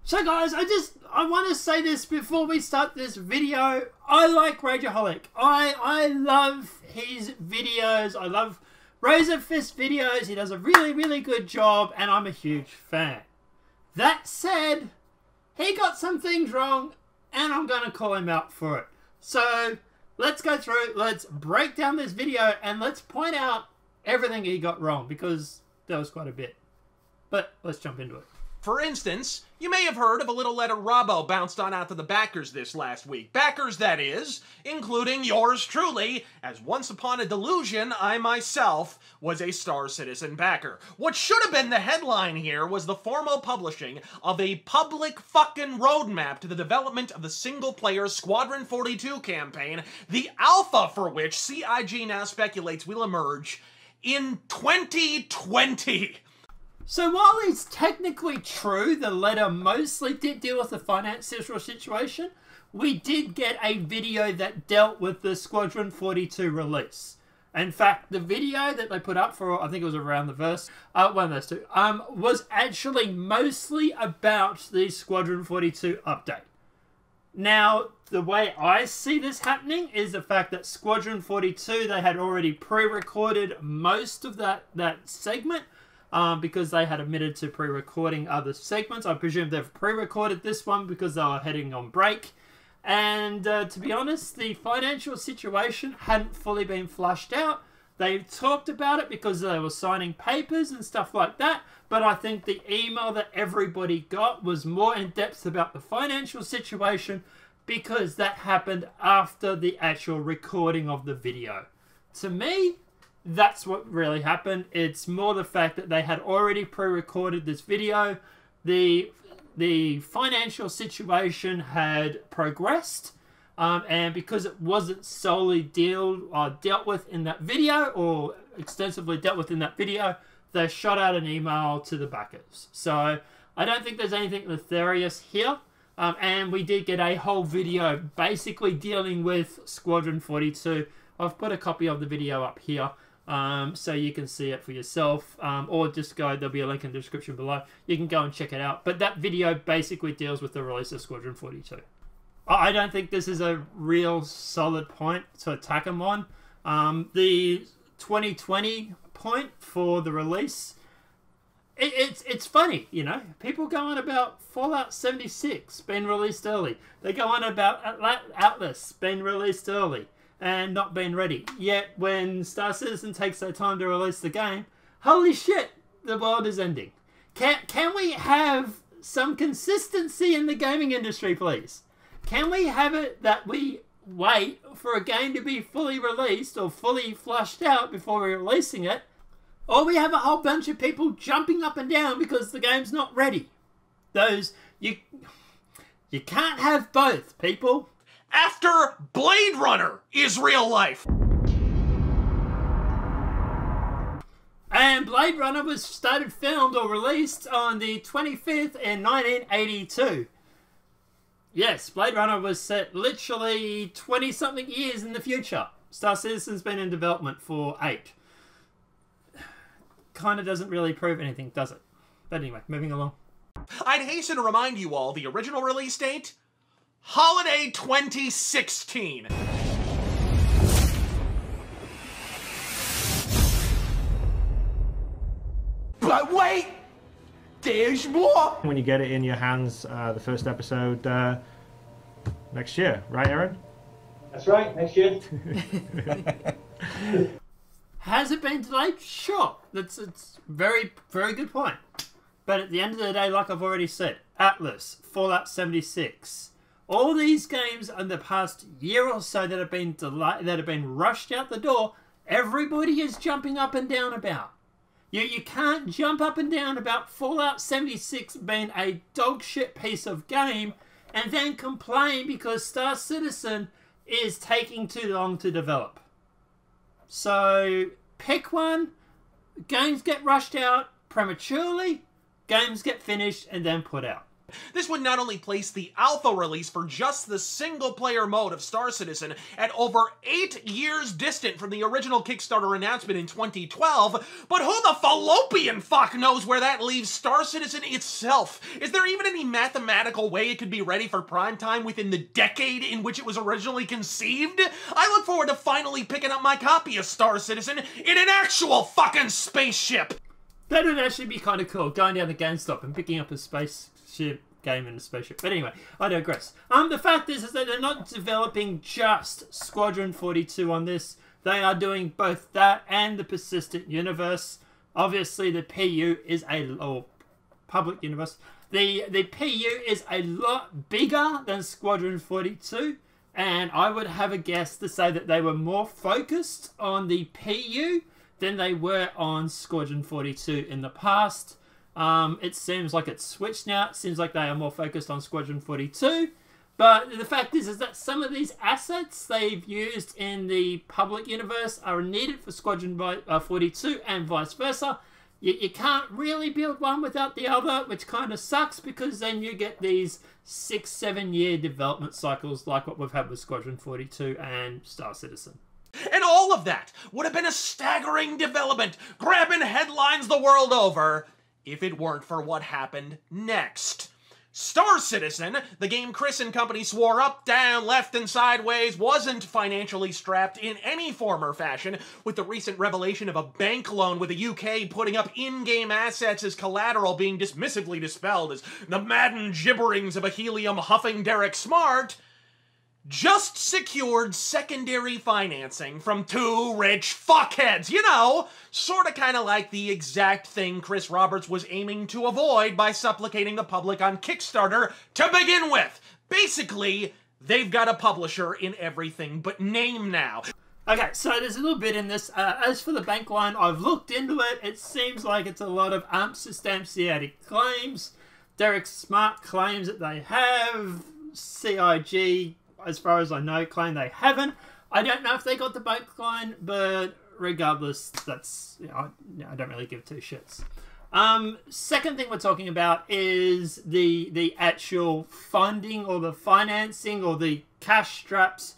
So guys, I want to say this before we start this video. I like Rageaholic. I love his videos. I love Razor Fist videos. He does a really good job and I'm a huge fan. That said, he got some things wrong and I'm going to call him out for it. So let's go through, let's break down this video and let's point out everything he got wrong because there was quite a bit. But let's jump into it. For instance, you may have heard of a little letter Robbo bounced on out to the backers this last week. Backers, that is, including yours truly, as once upon a delusion, I myself was a Star Citizen backer. What should have been the headline here was the formal publishing of a public fucking roadmap to the development of the single-player Squadron 42 campaign, the alpha for which CIG now speculates will emerge in 2020. So while it's technically true, the letter mostly did deal with the financial situation, we did get a video that dealt with the Squadron 42 release. In fact, the video that they put up for, I think it was around the verse, one of those two, was actually mostly about the Squadron 42 update. Now, the way I see this happening is the fact that Squadron 42, they had already pre-recorded most of that segment, because they had admitted to pre-recording other segments. I presume they've pre-recorded this one because they were heading on break. And to be honest, the financial situation hadn't fully been flushed out. They talked about it because they were signing papers and stuff like that. But I think the email that everybody got was more in depth about the financial situation because that happened after the actual recording of the video. To me, that's what really happened. It's more the fact that they had already pre-recorded this video. The financial situation had progressed, and because it wasn't solely dealt with in that video, or extensively dealt with in that video, they shot out an email to the backers. So I don't think there's anything nefarious here. And we did get a whole video basically dealing with Squadron 42. I've put a copy of the video up here. So you can see it for yourself, or just go, there'll be a link in the description below. You can go and check it out. But that video basically deals with the release of Squadron 42. I don't think this is a real solid point to attack them on. The 2020 point for the release, it's funny, you know. People go on about Fallout 76 being released early. They go on about Atlas being released early and not being ready. Yet when Star Citizen takes their time to release the game, holy shit, the world is ending. Can we have some consistency in the gaming industry, please? Can we have it that we wait for a game to be fully released or fully flushed out before we're releasing it? Or we have a whole bunch of people jumping up and down because the game's not ready. You can't have both, people. After Blade Runner is real life. And Blade Runner was filmed or released on the 25th in 1982. Yes, Blade Runner was set literally 20-something years in the future. Star Citizen's been in development for 8. Kind of doesn't really prove anything, does it? But anyway, moving along. I'd hasten to remind you all the original release date? Holiday 2016. But wait! There's more! When you get it in your hands, the first episode next year, right, Aaron? That's right, next year. Has it been delayed? Sure. It's very good point. But at the end of the day, like I've already said, Atlas, Fallout 76, all these games in the past year or so that have been delayed, that have been rushed out the door, everybody is jumping up and down about. You can't jump up and down about Fallout 76 being a dog shit piece of game and then complain because Star Citizen is taking too long to develop. So pick one. Games get rushed out prematurely, games get finished and then put out. This would not only place the alpha release for just the single-player mode of Star Citizen at over 8 years distant from the original Kickstarter announcement in 2012, but who the fallopian fuck knows where that leaves Star Citizen itself? Is there even any mathematical way it could be ready for prime time within the decade in which it was originally conceived? I look forward to finally picking up my copy of Star Citizen in an actual fucking spaceship! That would actually be kind of cool, going down to GameStop and picking up a spaceship game in a spaceship. But anyway, I digress. The fact is that they're not developing just Squadron 42 on this. They are doing both that and the Persistent Universe. Obviously, the PU is or Public Universe. The PU is a lot bigger than Squadron 42. And I would have a guess to say that they were more focused on the PU than they were on Squadron 42 in the past. It seems like it's switched now. It seems like they are more focused on Squadron 42. But the fact is that some of these assets they've used in the public universe are needed for Squadron 42 and vice versa. You can't really build one without the other, which kind of sucks because then you get these 6-7 year development cycles like what we've had with Squadron 42 and Star Citizen. And all of that would have been a staggering development, grabbing headlines the world over, if it weren't for what happened next. Star Citizen, the game Chris and company swore up, down, left, and sideways, wasn't financially strapped in any form or fashion, with the recent revelation of a bank loan with the UK putting up in-game assets as collateral being dismissively dispelled as the maddened gibberings of a helium-huffing Derek Smart, just secured secondary financing from 2 rich fuckheads. You know, sorta kinda like the exact thing Chris Roberts was aiming to avoid by supplicating the public on Kickstarter to begin with. Basically, they've got a publisher in everything but name now. Okay, so there's a little bit in this. As for the bank line, I've looked into it. It seems like it's a lot of unsubstantiated claims. Derek Smart claims that they have. CIG, as far as I know, claim they haven't. I don't know if they got the bank line, but regardless, that's, you know, I don't really give two shits. Second thing we're talking about is the actual funding or the financing or the cash straps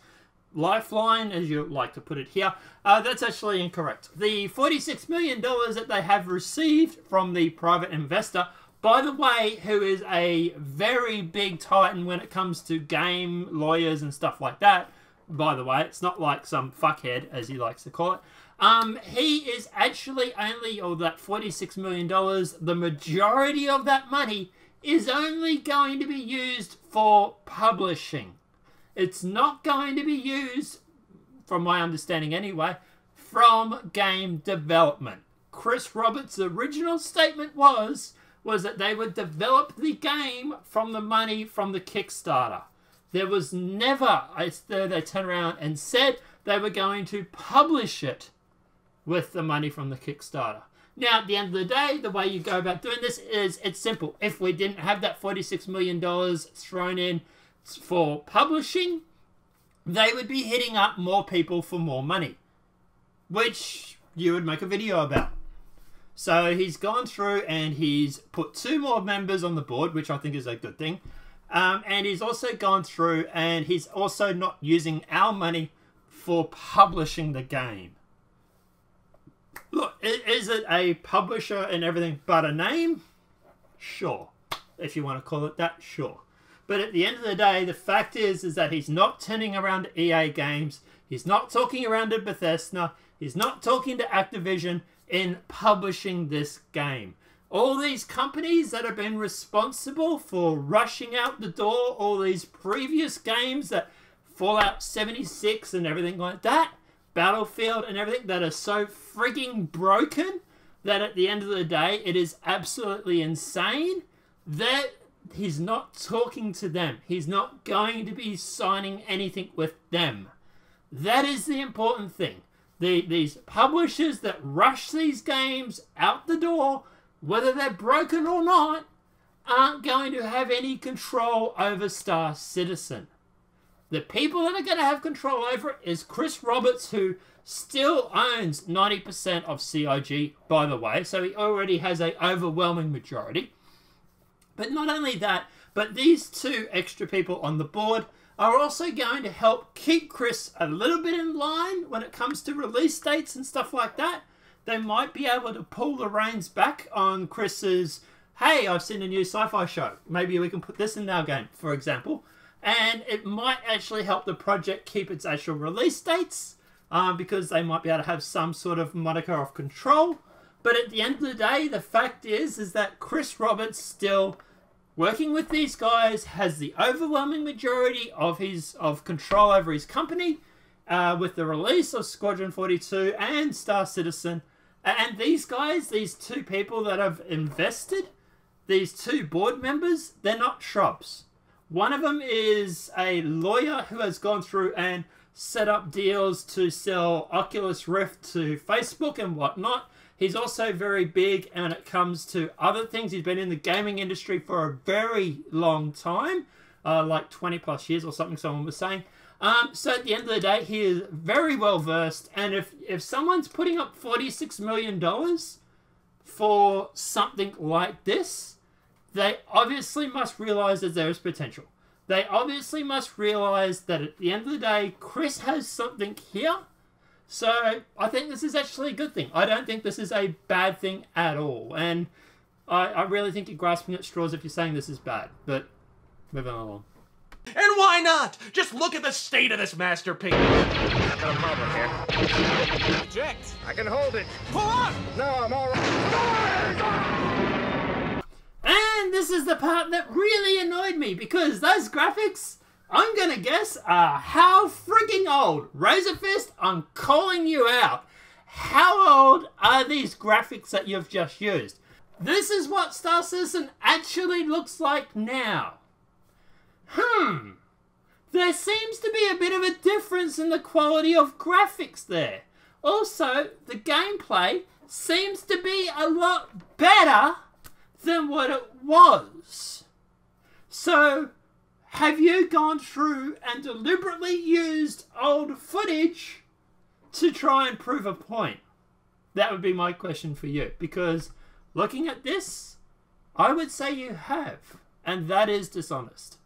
lifeline, as you like to put it here. That's actually incorrect. The $46 million that they have received from the private investor, by the way, who is a very big titan when it comes to game lawyers and stuff like that. By the way, it's not like some fuckhead, as he likes to call it. He is actually only, or that $46 million, the majority of that money is only going to be used for publishing. It's not going to be used, from my understanding anyway, from game development. Chris Roberts' original statement was that they would develop the game from the money from the Kickstarter. There was never, they turned around and said they were going to publish it with the money from the Kickstarter. Now, at the end of the day, the way you go about doing this is, it's simple. If we didn't have that $46 million thrown in for publishing, they would be hitting up more people for more money, which you would make a video about. So he's gone through and he's put 2 more members on the board, which I think is a good thing. And he's also gone through and he's also not using our money for publishing the game. Look, is it a publisher and everything but a name? Sure. If you want to call it that, sure. But at the end of the day, the fact is that he's not turning around to EA Games. He's not talking around to Bethesda. He's not talking to Activision in publishing this game. All these companies that have been responsible for rushing out the door all these previous games, that Fallout 76 and everything like that, Battlefield and everything, that are so frigging broken that at the end of the day it is absolutely insane that he's not talking to them. He's not going to be signing anything with them. That is the important thing. These publishers that rush these games out the door, whether they're broken or not, aren't going to have any control over Star Citizen. The people that are going to have control over it is Chris Roberts, who still owns 90% of CIG, by the way, so he already has an overwhelming majority. But not only that, But these two extra people on the board are also going to help keep Chris a little bit in line when it comes to release dates and stuff like that. They might be able to pull the reins back on Chris's, hey, I've seen a new sci-fi show. Maybe we can put this in our game, for example. And it might actually help the project keep its actual release dates because they might be able to have some sort of moniker of control. But at the end of the day, the fact is that Chris Roberts still working with these guys has the overwhelming majority of control over his company with the release of Squadron 42 and Star Citizen. And these guys, these two people that have invested, these two board members, they're not shrubs. One of them is a lawyer who has gone through and set up deals to sell Oculus Rift to Facebook and whatnot. He's also very big when it comes to other things. He's been in the gaming industry for a very long time, like 20 plus years or something someone was saying. So at the end of the day, he is very well versed. And if someone's putting up $46 million for something like this, they obviously must realize that there is potential. They obviously must realize that at the end of the day, Chris has something here. So I think this is actually a good thing. I don't think this is a bad thing at all. And I really think you're grasping at straws if you're saying this is bad. But moving along. And why not? Just look at the state of this masterpiece. I've got a problem here. Eject. I can hold it. Pull up! No, I'm all right. And this is the part that really annoyed me because those graphics, I'm gonna guess, are how frigging old. Razorfist, I'm calling you out. How old are these graphics that you've just used? This is what Star Citizen actually looks like now. There seems to be a bit of a difference in the quality of graphics there. Also, the gameplay seems to be a lot better than what it was. So, have you gone through and deliberately used old footage to try and prove a point? That would be my question for you. Because looking at this, I would say you have. And that is dishonest.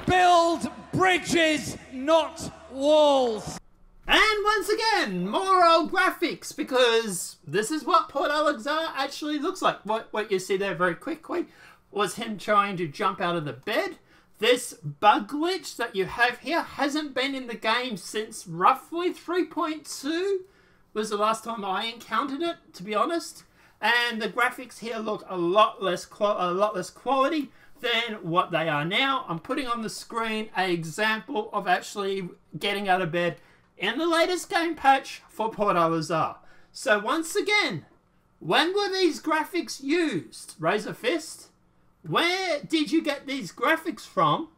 Build bridges, not walls. And once again, more old graphics, because this is what Port Alexar actually looks like. What you see there very quickly was him trying to jump out of the bed. This bug glitch that you have here hasn't been in the game since roughly 3.2 was the last time I encountered it, to be honest. And the graphics here look a lot less quality than what they are now. I'm putting on the screen an example of actually getting out of bed in the latest game patch for Port Alexar. So once again, when were these graphics used, Razor Fist? Where did you get these graphics from?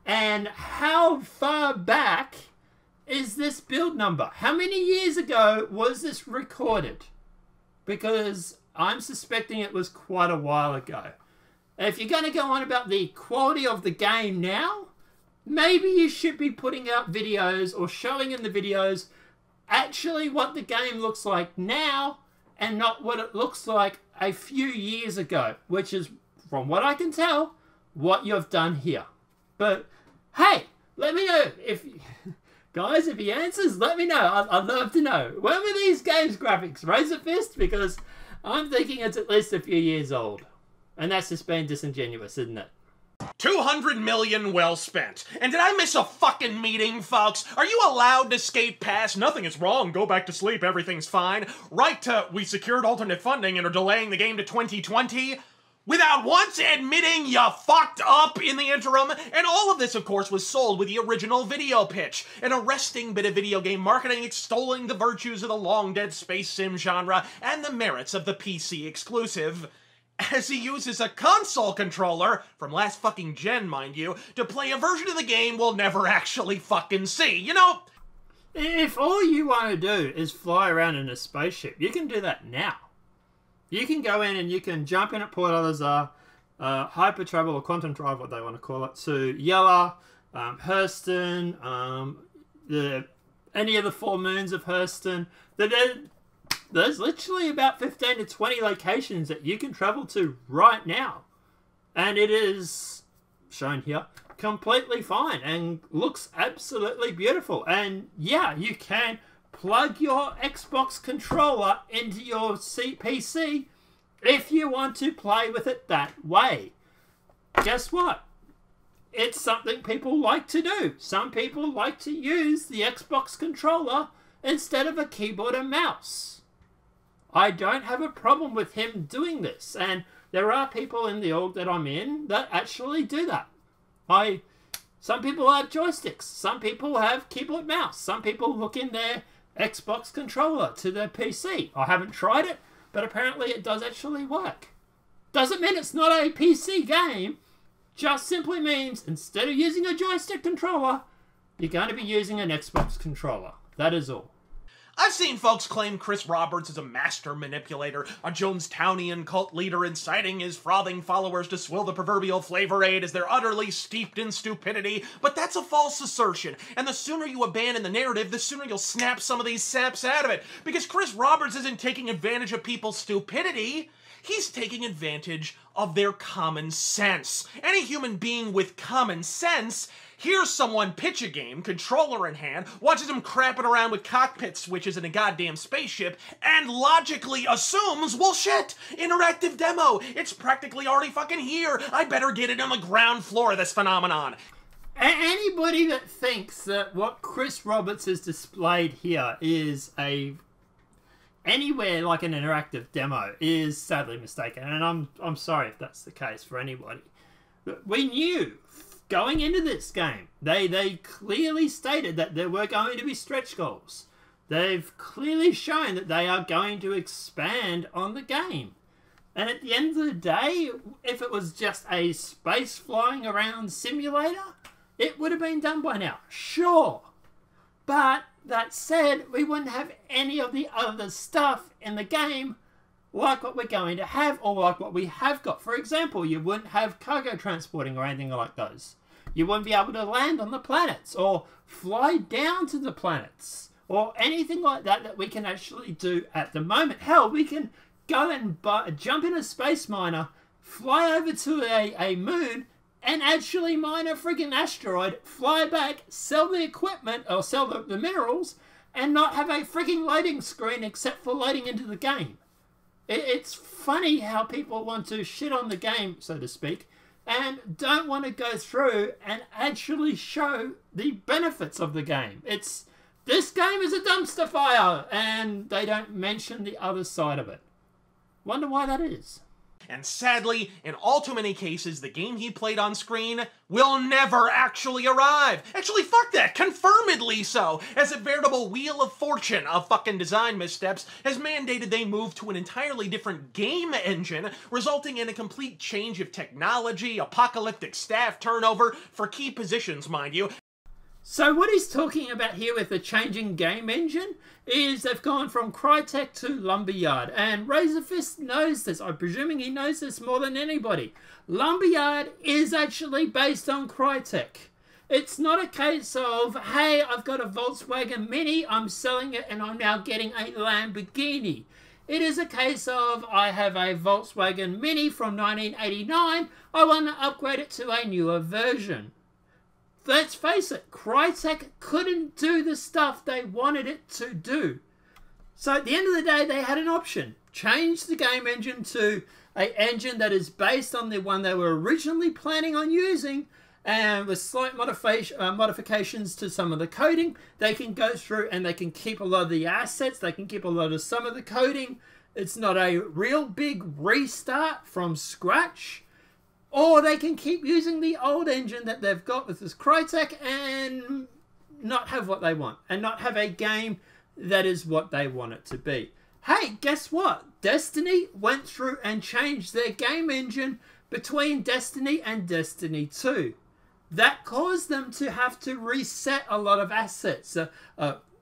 And how far back is this build number? How many years ago was this recorded? Because I'm suspecting it was quite a while ago. If you're going to go on about the quality of the game now, maybe you should be putting out videos or showing in the videos actually what the game looks like now and not what it looks like a few years ago, which is, from what I can tell, what you've done here. But hey, let me know if guys, if he answers, let me know. I'd love to know. When were these games graphics? Razor Fist? Because I'm thinking it's at least a few years old. And that's just being disingenuous, isn't it? 200 million well spent. And did I miss a fucking meeting, folks? Are you allowed to skate past nothing is wrong, go back to sleep, everything's fine, right to we secured alternate funding and are delaying the game to 2020? Without once admitting you fucked up in the interim? And all of this, of course, was sold with the original video pitch. An arresting bit of video game marketing extolling the virtues of the long-dead space sim genre and the merits of the PC exclusive. As he uses a console controller, from last fucking gen, mind you, to play a version of the game we'll never actually fucking see. You know, if all you want to do is fly around in a spaceship, you can do that now. You can go in and you can jump in at Port Alexar, hyper travel or quantum drive, what they want to call it, to Yella, Hurston, any of the 4 moons of Hurston. There's literally about 15 to 20 locations that you can travel to right now. And it is, shown here, completely fine and looks absolutely beautiful. And yeah, you can plug your Xbox controller into your PC if you want to play with it that way. Guess what? It's something people like to do. Some people like to use the Xbox controller instead of a keyboard and mouse. I don't have a problem with him doing this, and there are people in the org that I'm in that actually do that. Some people have joysticks, some people have keyboard mouse, some people hook in their Xbox controller to their PC. I haven't tried it, but apparently it does actually work. Doesn't mean it's not a PC game, just simply means instead of using a joystick controller, you're going to be using an Xbox controller. That is all. I've seen folks claim Chris Roberts is a master manipulator, a Jonestownian cult leader inciting his frothing followers to swill the proverbial flavor aid as they're utterly steeped in stupidity, but that's a false assertion, and the sooner you abandon the narrative, the sooner you'll snap some of these saps out of it, because Chris Roberts isn't taking advantage of people's stupidity, he's taking advantage of their common sense. Any human being with common sense hears someone pitch a game, controller in hand, watches them crapping around with cockpit switches in a goddamn spaceship, and logically assumes, well shit, interactive demo, it's practically already fucking here, I better get it on the ground floor of this phenomenon. Anybody that thinks that what Chris Roberts has displayed here is anywhere like an interactive demo is sadly mistaken, and I'm sorry if that's the case for anybody. We knew going into this game, they clearly stated that there were going to be stretch goals. They've clearly shown that they are going to expand on the game. And at the end of the day, if it was just a space flying around simulator, it would have been done by now. Sure. But that said, we wouldn't have any of the other stuff in the game like what we're going to have, or like what we have got. For example, you wouldn't have cargo transporting or anything like those. You wouldn't be able to land on the planets, or fly down to the planets, or anything like that we can actually do at the moment. Hell, we can go and jump in a space miner, fly over to a moon, and actually mine a friggin' asteroid, fly back, sell the equipment, or sell the minerals, and not have a friggin' loading screen except for loading into the game. It's funny how people want to shit on the game, so to speak, and don't want to go through and actually show the benefits of the game. This game is a dumpster fire, and they don't mention the other side of it. Wonder why that is. And sadly, in all too many cases, the game he played on screen will never actually arrive. Actually, fuck that, confirmedly so, as a veritable wheel of fortune of fucking design missteps has mandated they move to an entirely different game engine, resulting in a complete change of technology, apocalyptic staff turnover, for key positions, mind you. So what he's talking about here with the changing game engine is they've gone from Crytek to Lumberyard, and Razorfist knows this. I'm presuming he knows this more than anybody. Lumberyard is actually based on Crytek. It's not a case of, hey, I've got a Volkswagen Mini, I'm selling it and I'm now getting a Lamborghini. It is a case of, I have a Volkswagen Mini from 1989, I want to upgrade it to a newer version. Let's face it, Crytek couldn't do the stuff they wanted it to do. So at the end of the day, they had an option. Change the game engine to an engine that is based on the one they were originally planning on using, and with slight modifications to some of the coding, they can go through and they can keep a lot of the assets, they can keep a lot of some of the coding. It's not a real big restart from scratch. Or they can keep using the old engine that they've got with this Crytek and not have what they want. And not have a game that is what they want it to be. Hey, guess what? Destiny went through and changed their game engine between Destiny and Destiny 2. That caused them to have to reset a lot of assets.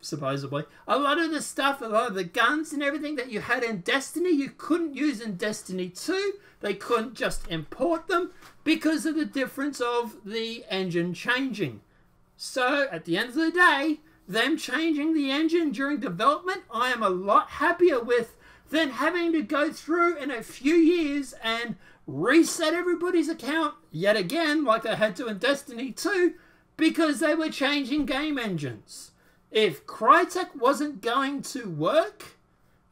Supposedly. A lot of the stuff, a lot of the guns and everything that you had in Destiny, you couldn't use in Destiny 2. They couldn't just import them because of the difference of the engine changing. So, at the end of the day, them changing the engine during development, I am a lot happier with than having to go through in a few years and reset everybody's account yet again, like they had to in Destiny 2, because they were changing game engines. If Crytek wasn't going to work,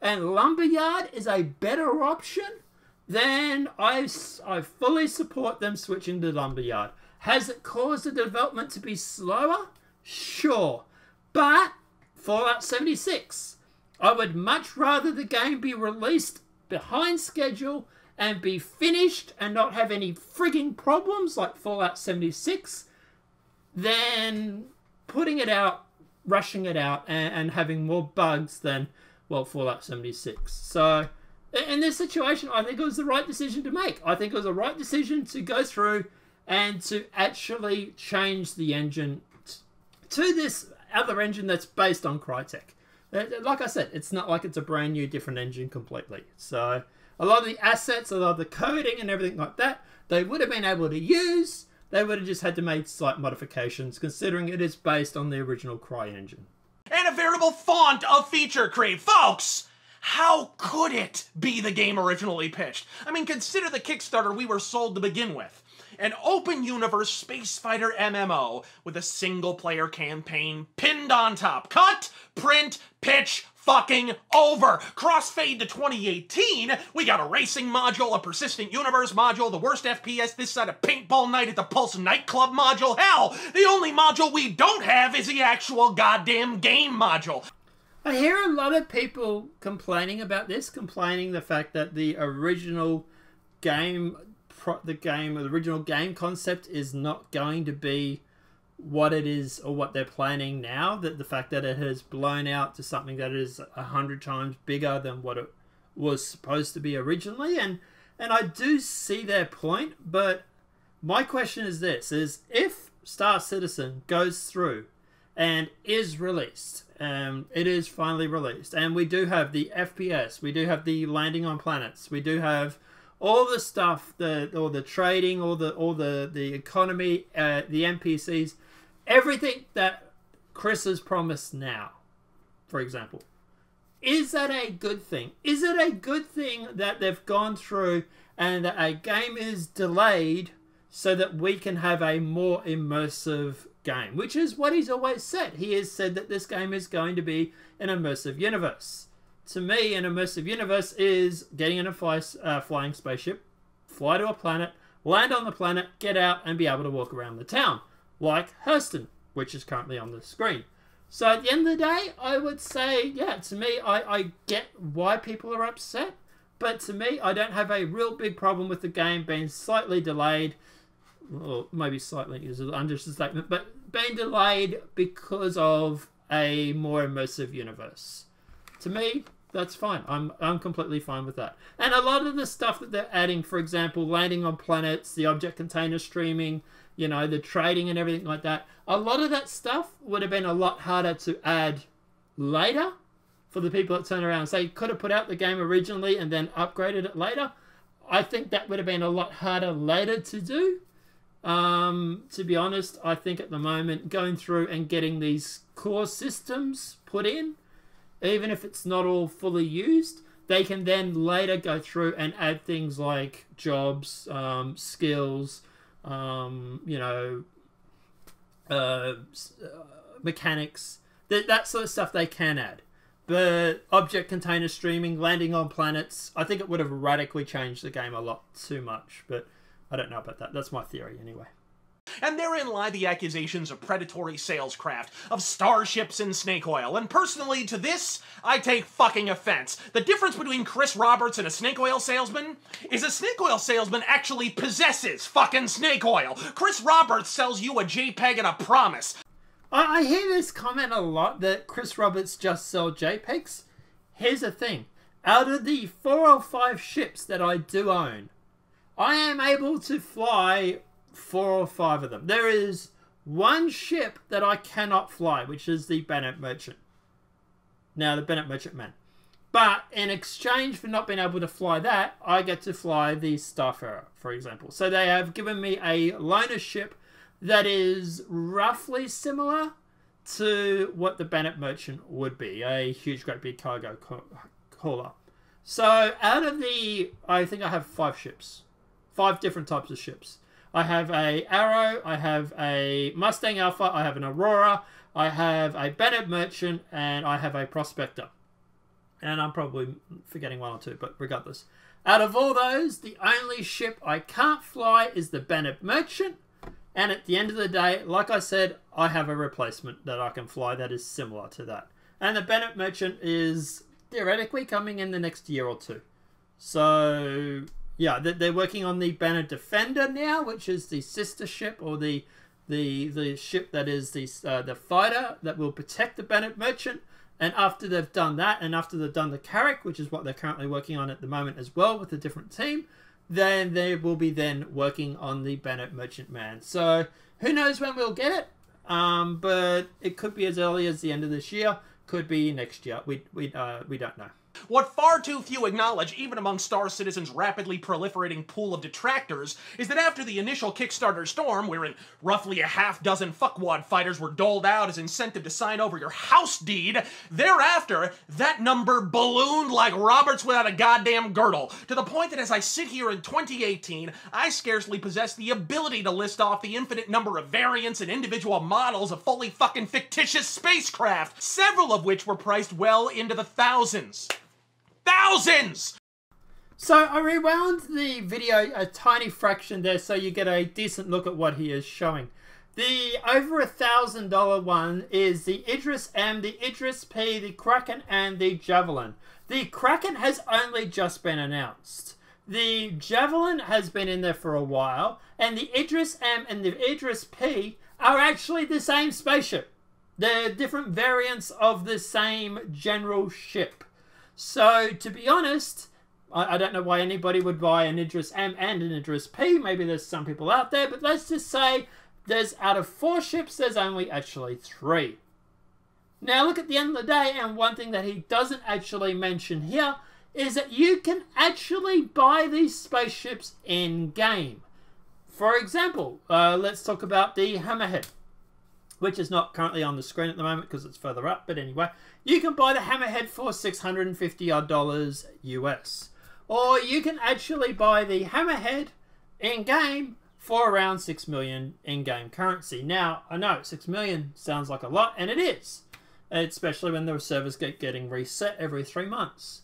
and Lumberyard is a better option, then I fully support them switching to Lumberyard. Has it caused the development to be slower? Sure. But Fallout 76, I would much rather the game be released behind schedule and be finished and not have any frigging problems like Fallout 76 than putting it out, rushing it out, and having more bugs than, well, Fallout 76. So in this situation, I think it was the right decision to make. I think it was the right decision to go through and to actually change the engine to this other engine that's based on Crytek. Like I said, it's not like it's a brand new different engine completely. So a lot of the assets, a lot of the coding and everything like that, they would have been able to use. They would have just had to make slight modifications, considering it is based on the original Cry engine. And a veritable font of feature creep. Folks, how could it be the game originally pitched? I mean, consider the Kickstarter we were sold to begin with. An open universe space fighter MMO with a single player campaign pinned on top. Cut, print, pitch, fucking over. Crossfade to 2018, we got a racing module, a persistent universe module, the worst FPS this side of paintball night at the Pulse nightclub module. Hell, the only module we don't have is the actual goddamn game module. I hear a lot of people complaining about this, complaining the fact that the original game, the original game concept is not going to be what it is or what they're planning now. That the fact that it has blown out to something that is 100 times bigger than what it was supposed to be originally, and I do see their point. But my question is this: is if Star Citizen goes through and is released, it is finally released, and we do have the FPS, we do have the landing on planets, we do have all the stuff, all the trading, all the economy, the NPCs, everything that Chris has promised now, for example. Is that a good thing? Is it a good thing that they've gone through and that a game is delayed so that we can have a more immersive game? Which is what he's always said. He has said that this game is going to be an immersive universe. To me, an immersive universe is getting in a flying spaceship, fly to a planet, land on the planet, get out, and be able to walk around the town. Like Hurston, which is currently on the screen. So at the end of the day, I would say, yeah, to me, I get why people are upset. But to me, I don't have a real big problem with the game being slightly delayed. Or maybe slightly is an understatement, but being delayed because of a more immersive universe. To me, that's fine. I'm completely fine with that. And a lot of the stuff that they're adding, for example, landing on planets, the object container streaming, you know, the trading and everything like that, a lot of that stuff would have been a lot harder to add later for the people that turn around and say, could have put out the game originally and then upgraded it later. I think that would have been a lot harder later to do. To be honest, I think at the moment, going through and getting these core systems put in, even if it's not all fully used, they can then later go through and add things like jobs, skills, mechanics, that sort of stuff they can add. But object container streaming, landing on planets, I think it would have radically changed the game a lot too much. But I don't know about that. That's my theory anyway. And therein lie the accusations of predatory salescraft, of starships and snake oil. And personally, to this, I take fucking offense. The difference between Chris Roberts and a snake oil salesman is a snake oil salesman actually possesses fucking snake oil. Chris Roberts sells you a JPEG and a promise. I hear this comment a lot, that Chris Roberts just sells JPEGs. Here's the thing. Out of the 4 or 5 ships that I do own, I am able to fly 4 or 5 of them. There is one ship that I cannot fly, which is the Bennett Merchant. Now, the Bennett Merchantman. But in exchange for not being able to fly that, I get to fly the Starfarer, for example. So they have given me a loaner ship that is roughly similar to what the Bennett Merchant would be. A huge, great big cargo hauler. So out of the, I think I have 5 ships. 5 different types of ships. I have a Arrow, I have a Mustang Alpha, I have an Aurora, I have a Bennett Merchant, and I have a Prospector. And I'm probably forgetting 1 or 2, but regardless. Out of all those, the only ship I can't fly is the Bennett Merchant. And at the end of the day, like I said, I have a replacement that I can fly that is similar to that. And the Bennett Merchant is theoretically coming in the next year or 2. So, yeah, they're working on the Bennett Defender now, which is the sister ship, or the ship that is the fighter that will protect the Bennett Merchant. And after they've done that, and after they've done the Carrack, which is what they're currently working on at the moment as well with a different team, then they will be then working on the Bennett Merchantman. So who knows when we'll get it? But it could be as early as the end of this year, could be next year. We don't know. What far too few acknowledge, even among Star Citizen's rapidly proliferating pool of detractors, is that after the initial Kickstarter storm, wherein roughly a half-dozen fuckwad fighters were doled out as incentive to sign over your house deed, thereafter, that number ballooned like Roberts without a goddamn girdle, to the point that as I sit here in 2018, I scarcely possess the ability to list off the infinite number of variants and individual models of fully fucking fictitious spacecraft, several of which were priced well into the thousands. Thousands! So I rewound the video a tiny fraction there so you get a decent look at what he is showing. The over $1,000 one is the Idris M, the Idris P, the Kraken, and the Javelin. The Kraken has only just been announced. The Javelin has been in there for a while, and the Idris M and the Idris P are actually the same spaceship. They're different variants of the same general ship. So, to be honest, I don't know why anybody would buy an Idris M and an Idris P. Maybe there's some people out there, but let's just say there's out of 4 ships, there's only actually 3. Now, look at the end of the day, and one thing that he doesn't actually mention here is that you can actually buy these spaceships in-game. For example, let's talk about the Hammerhead, which is not currently on the screen at the moment because it's further up, but anyway, you can buy the Hammerhead for $650 US. Or you can actually buy the Hammerhead in-game for around 6 million in-game currency. Now, I know 6 million sounds like a lot, and it is, especially when the servers getting reset every 3 months.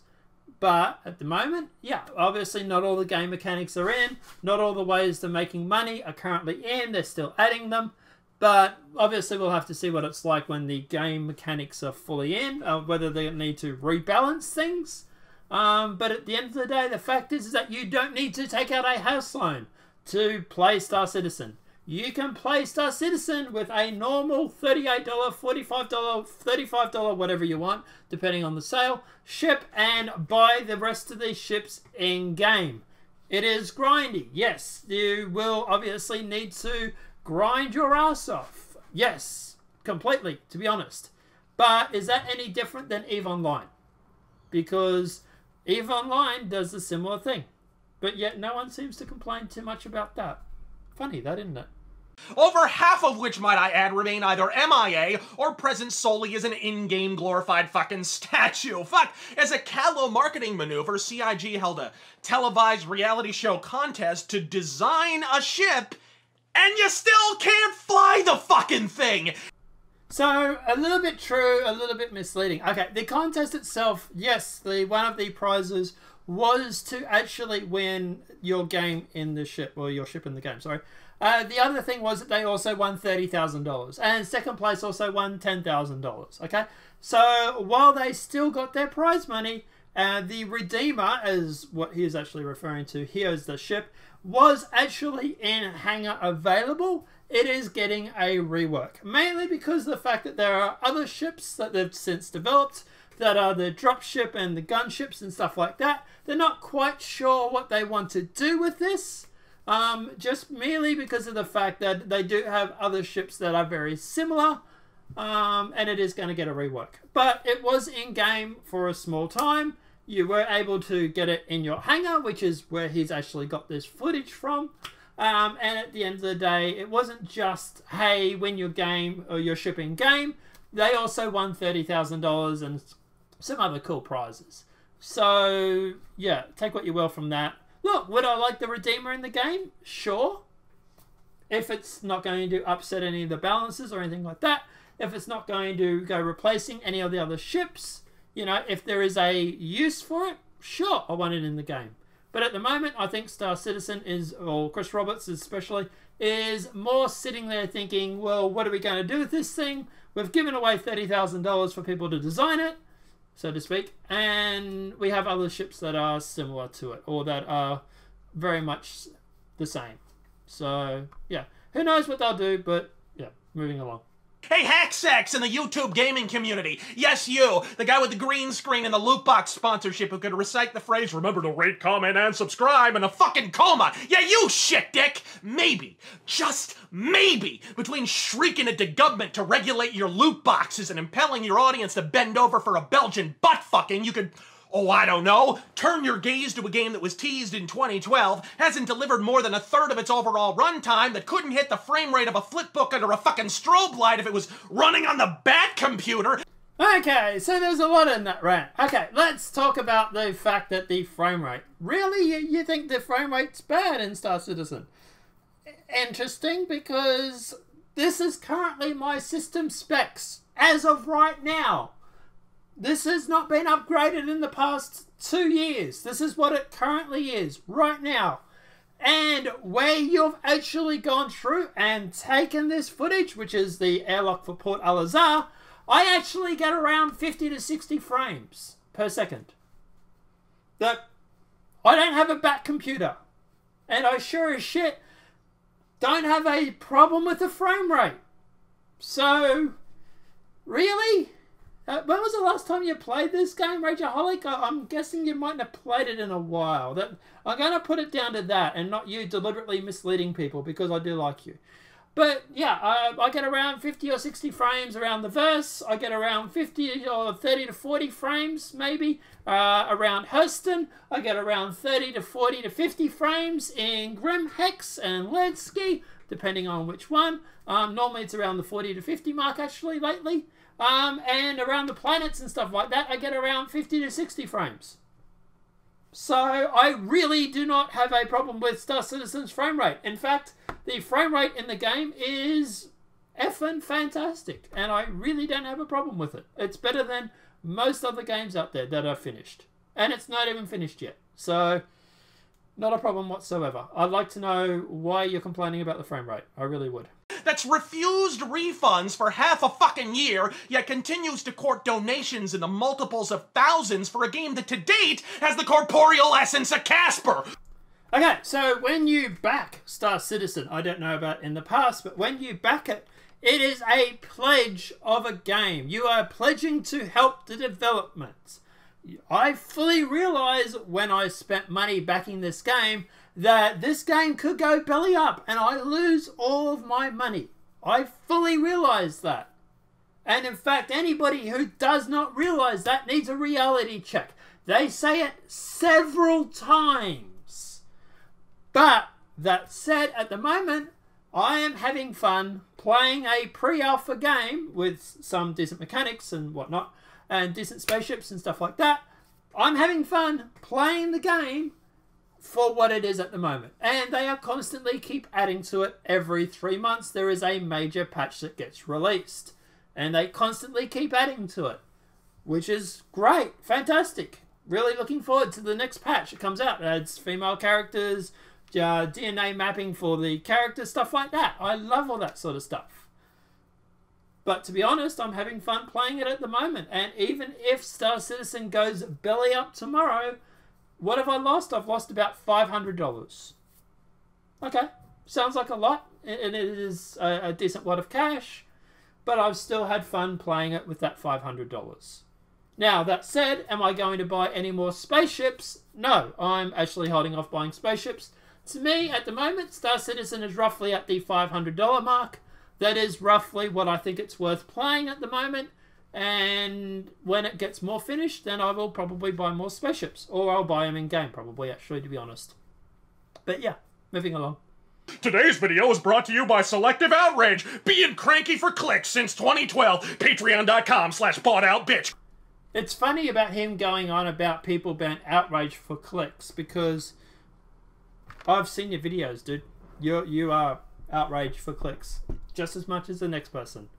But at the moment, yeah, obviously not all the game mechanics are in, not all the ways they're making money are currently in, they're still adding them. But obviously we'll have to see what it's like when the game mechanics are fully in, whether they need to rebalance things. But at the end of the day, the fact is that you don't need to take out a house loan to play Star Citizen. You can play Star Citizen with a normal $38, $45, $35, whatever you want, depending on the sale, ship, and buy the rest of these ships in-game. It is grindy. Yes, you will obviously need to grind your ass off. Yes, completely, to be honest. But is that any different than EVE Online? Because EVE Online does a similar thing. But yet no one seems to complain too much about that. Funny that, isn't it? Over half of which, might I add, remain either MIA or present solely as an in-game glorified fucking statue. Fuck, as a callow marketing maneuver, CIG held a televised reality show contest to design a ship, and you still can't fly the fucking thing! So, a little bit true, a little bit misleading. Okay, the contest itself, yes, one of the prizes was to actually win your game in the ship, or your ship in the game, sorry. The other thing was that they also won $30,000, and second place also won $10,000, okay? So, while they still got their prize money, the Redeemer, as what he is actually referring to here as the ship, was actually in hangar available. It is getting a rework, mainly because of the fact that there are other ships that they've since developed that are the dropship and the gunships and stuff like that. They're not quite sure what they want to do with this, just merely because of the fact that they do have other ships that are very similar, and it is going to get a rework. But it was in game for a small time. You were able to get it in your hangar, which is where he's actually got this footage from. And at the end of the day, it wasn't just, hey, win your game or your ship in game. They also won $30,000 and some other cool prizes. So, yeah, take what you will from that. Look, would I like the Redeemer in the game? Sure. If it's not going to upset any of the balances or anything like that, if it's not going to go replacing any of the other ships, you know, if there is a use for it, sure, I want it in the game. But at the moment, I think Star Citizen is, or Chris Roberts especially, is more sitting there thinking, well, what are we going to do with this thing? We've given away $30,000 for people to design it, so to speak, and we have other ships that are similar to it, or that are very much the same. So, yeah, who knows what they'll do, but, yeah, moving along. Hey, Hacksex in the YouTube gaming community. Yes, you, the guy with the green screen and the loot box sponsorship who could recite the phrase, remember to rate, comment, and subscribe in a fucking coma. Yeah, you shit dick. Maybe, just maybe, between shrieking at the government to regulate your loot boxes and impelling your audience to bend over for a Belgian butt fucking, you could... oh, I don't know, turn your gaze to a game that was teased in 2012, hasn't delivered more than a third of its overall runtime, that couldn't hit the frame rate of a flipbook under a fucking strobe light if it was running on the Bat computer. Okay, so there's a lot in that rant. Okay, let's talk about the fact that the frame rate. Really? You think the frame rate's bad in Star Citizen? Interesting, because this is currently my system specs as of right now. This has not been upgraded in the past 2 years. This is what it currently is right now. And where you've actually gone through and taken this footage, which is the airlock for Port Al-Azhar, I actually get around 50 to 60 frames per second. That I don't have a Bat computer. And I sure as shit don't have a problem with the frame rate. So, really? When was the last time you played this game, Rageaholic? I'm guessing you mightn't have played it in a while. I'm going to put it down to that and not you deliberately misleading people because I do like you. But yeah, I get around 50 or 60 frames around the verse. I get around 50 or 30 to 40 frames maybe around Hurston. I get around 30 to 40 to 50 frames in Grim Hex and Ledsky, depending on which one. Normally it's around the 40 to 50 mark actually lately. And around the planets and stuff like that, I get around 50 to 60 frames. So I really do not have a problem with Star Citizen's frame rate. In fact, the frame rate in the game is effing fantastic, and I really don't have a problem with it. It's better than most other games out there that are finished, and it's not even finished yet. So, not a problem whatsoever. I'd like to know why you're complaining about the frame rate. I really would. That's refused refunds for half a fucking year, yet continues to court donations in the multiples of thousands for a game that to date has the corporeal essence of Casper. Okay, so when you back Star Citizen, I don't know about in the past, but when you back it, it is a pledge of a game. You are pledging to help the development. I fully realize when I spent money backing this game that this game could go belly up and I lose all of my money. I fully realize that. And in fact, anybody who does not realize that needs a reality check. They say it several times. But that said, at the moment, I am having fun playing a pre-alpha game with some decent mechanics and whatnot, and decent spaceships and stuff like that. I'm having fun playing the game for what it is at the moment. And they are constantly keep adding to it. Every 3 months there is a major patch that gets released. And they constantly keep adding to it. Which is great. Fantastic. Really looking forward to the next patch that comes out. It adds female characters, DNA mapping for the characters, stuff like that. I love all that sort of stuff. But to be honest, I'm having fun playing it at the moment. And even if Star Citizen goes belly up tomorrow, what have I lost? I've lost about $500. Okay, sounds like a lot. And it is a decent wad of cash. But I've still had fun playing it with that $500. Now, that said, am I going to buy any more spaceships? No, I'm actually holding off buying spaceships. To me, at the moment, Star Citizen is roughly at the $500 mark. That is roughly what I think it's worth playing at the moment. And when it gets more finished, then I will probably buy more spaceships. Or I'll buy them in-game, probably, actually, to be honest. But yeah, moving along. Today's video is brought to you by Selective Outrage, being cranky for clicks since 2012. Patreon.com/boughtoutbitch. It's funny about him going on about people being outraged for clicks, because I've seen your videos, dude. You are outraged for clicks just as much as the next person.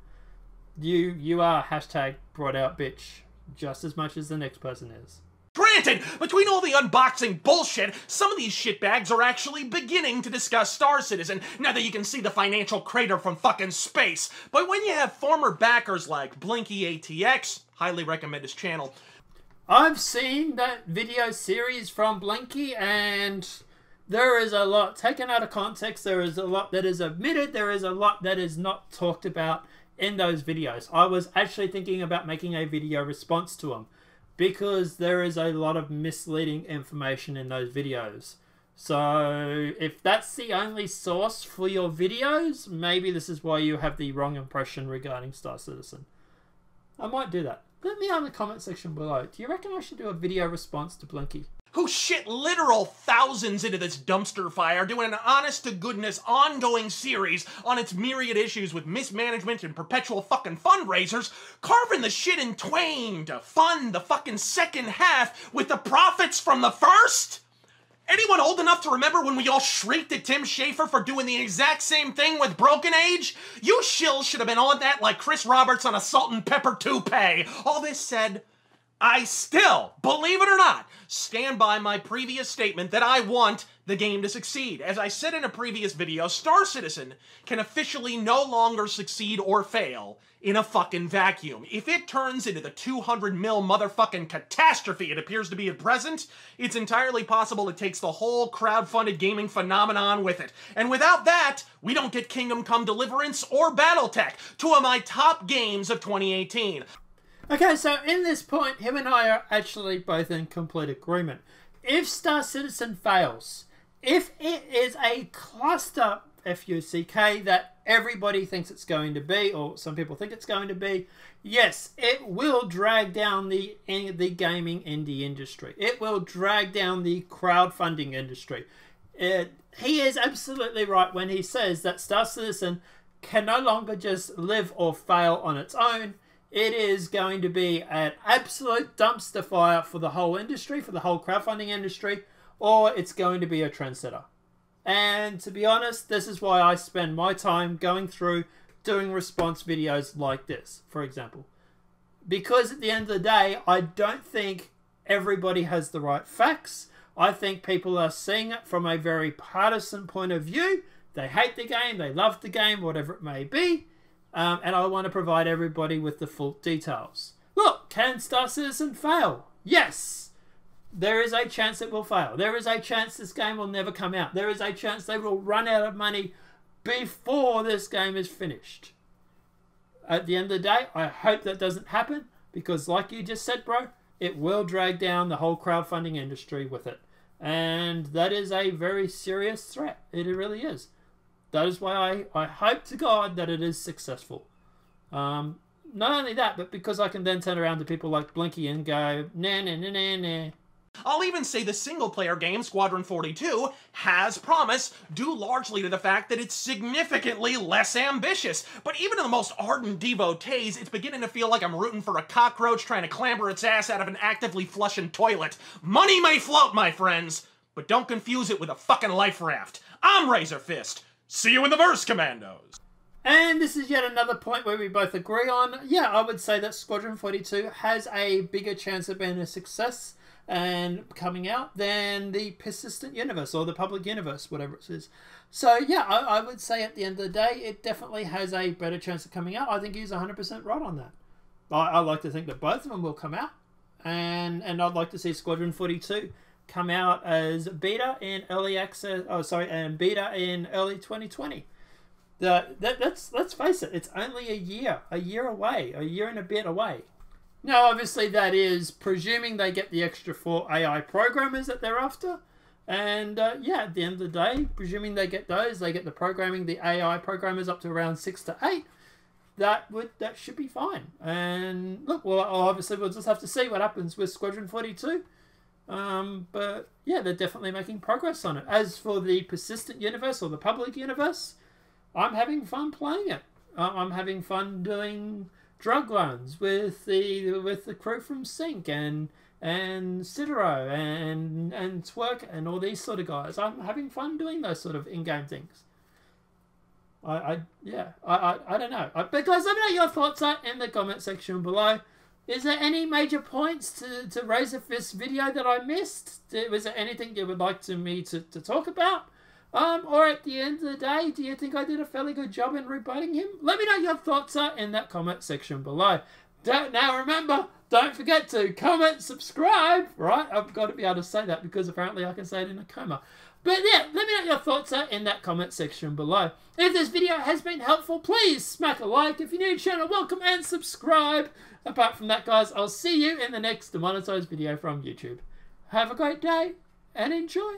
You are hashtag brought out bitch just as much as the next person is. Granted, between all the unboxing bullshit, some of these shitbags are actually beginning to discuss Star Citizen now that you can see the financial crater from fucking space. But when you have former backers like Blinky ATX, highly recommend his channel. I've seen that video series from Blinky, and there is a lot taken out of context. There is a lot that is omitted. There is a lot that is not talked about in those videos. I was actually thinking about making a video response to them, because there is a lot of misleading information in those videos. So if that's the only source for your videos, maybe this is why you have the wrong impression regarding Star Citizen. I might do that. Let me know in the comment section below. Do you reckon I should do a video response to Blinky? Who shit literal thousands into this dumpster fire, doing an honest-to-goodness ongoing series on its myriad issues with mismanagement and perpetual fucking fundraisers, carving the shit in twain to fund the fucking second half with the profits from the first? Anyone old enough to remember when we all shrieked at Tim Schafer for doing the exact same thing with Broken Age? You shills should have been on that like Chris Roberts on a salt and pepper toupee. All this said, I still, believe it or not, stand by my previous statement that I want the game to succeed. As I said in a previous video, Star Citizen can officially no longer succeed or fail in a fucking vacuum. If it turns into the 200 mil motherfucking catastrophe it appears to be at present, it's entirely possible it takes the whole crowdfunded gaming phenomenon with it. And without that, we don't get Kingdom Come Deliverance or Battletech, two of my top games of 2018. Okay, so in this point, him and I are actually both in complete agreement. If Star Citizen fails, if it is a cluster FUCK that everybody thinks it's going to be, or some people think it's going to be, yes, it will drag down the gaming indie industry. It will drag down the crowdfunding industry. He is absolutely right when he says that Star Citizen can no longer just live or fail on its own. It is going to be an absolute dumpster fire for the whole industry, for the whole crowdfunding industry, or it's going to be a trendsetter. And to be honest, this is why I spend my time going through doing response videos like this, for example. Because at the end of the day, I don't think everybody has the right facts. I think people are seeing it from a very partisan point of view. They hate the game, they love the game, whatever it may be. And I want to provide everybody with the full details. Look, can Star Citizen fail? Yes. There is a chance it will fail. There is a chance this game will never come out. There is a chance they will run out of money before this game is finished. At the end of the day, I hope that doesn't happen, because like you just said, bro, it will drag down the whole crowdfunding industry with it. And that is a very serious threat. It really is. That is why I hope to God that it is successful. Not only that, but because I can then turn around to people like Blinky and go, nah, nah, nah, nah, nah. I'll even say the single-player game, Squadron 42, has promise, due largely to the fact that it's significantly less ambitious. But even to the most ardent devotees, it's beginning to feel like I'm rooting for a cockroach trying to clamber its ass out of an actively flushing toilet. Money may float, my friends, but don't confuse it with a fucking life raft. I'm Razor Fist. See you in the verse, Commandos! And this is yet another point where we both agree on. Yeah, I would say that Squadron 42 has a bigger chance of being a success and coming out than the Persistent Universe, or the Public Universe, whatever it is. So yeah, I would say at the end of the day, it definitely has a better chance of coming out. I think he's 100% right on that. I like to think that both of them will come out. And I'd like to see Squadron 42 come out as beta in early access, and beta in early 2020. Let's face it, it's only a year away, a year and a bit away. Now, obviously, that is presuming they get the extra 4 AI programmers that they're after. And yeah, at the end of the day, presuming they get those, they get the programming, the AI programmers up to around 6 to 8. That should be fine. And look, well, obviously, we'll just have to see what happens with Squadron 42. But yeah, they're definitely making progress on it. As for the Persistent Universe or the Public Universe, I'm having fun playing it. I'm having fun doing drug loans with the crew from Sync and and Citaro and Twerk and all these sort of guys. I'm having fun doing those sort of in-game things. I don't know. But guys, let me know your thoughts in the comment section below. Is there any major points to Razor Fist video that I missed? Was there anything you would like me to talk about? Or at the end of the day, do you think I did a fairly good job in rebutting him? Let me know your thoughts in that comment section below. Now remember, don't forget to comment, subscribe, right? I've got to be able to say that because apparently I can say it in a coma. But yeah, let me know your thoughts in that comment section below. If this video has been helpful, please smack a like. If you're new to the channel, welcome and subscribe. Apart from that, guys, I'll see you in the next demonetized video from YouTube. Have a great day and enjoy.